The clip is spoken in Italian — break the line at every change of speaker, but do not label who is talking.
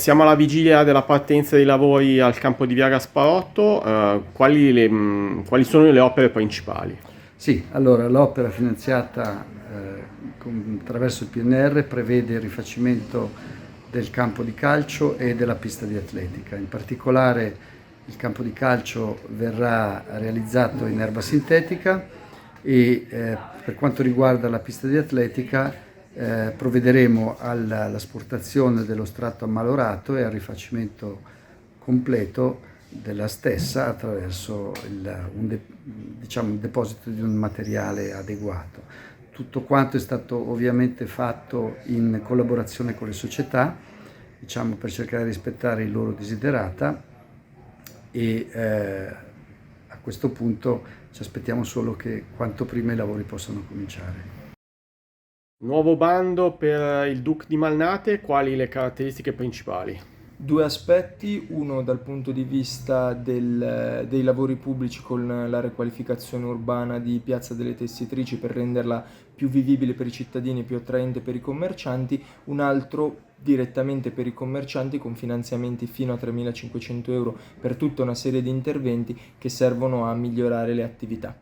siamo alla vigilia della partenza dei lavori al campo di Via Gasparotto, quali sono le opere principali?
Sì, allora l'opera finanziata attraverso il PNR prevede il rifacimento del campo di calcio e della pista di atletica. In particolare il campo di calcio verrà realizzato in erba sintetica e per quanto riguarda la pista di atletica provvederemo all'asportazione dello strato ammalorato e al rifacimento completo della stessa attraverso il deposito di un materiale adeguato. Tutto quanto è stato ovviamente fatto in collaborazione con le società, per cercare di rispettare i loro desiderata e a questo punto ci aspettiamo solo che quanto prima i lavori possano cominciare.
Nuovo bando per il DUC di Malnate, quali le caratteristiche principali?
Due aspetti, uno dal punto di vista dei lavori pubblici con la riqualificazione urbana di Piazza delle Tessitrici per renderla più vivibile per i cittadini e più attraente per i commercianti, un altro direttamente per i commercianti con finanziamenti fino a 3.500 euro per tutta una serie di interventi che servono a migliorare le attività.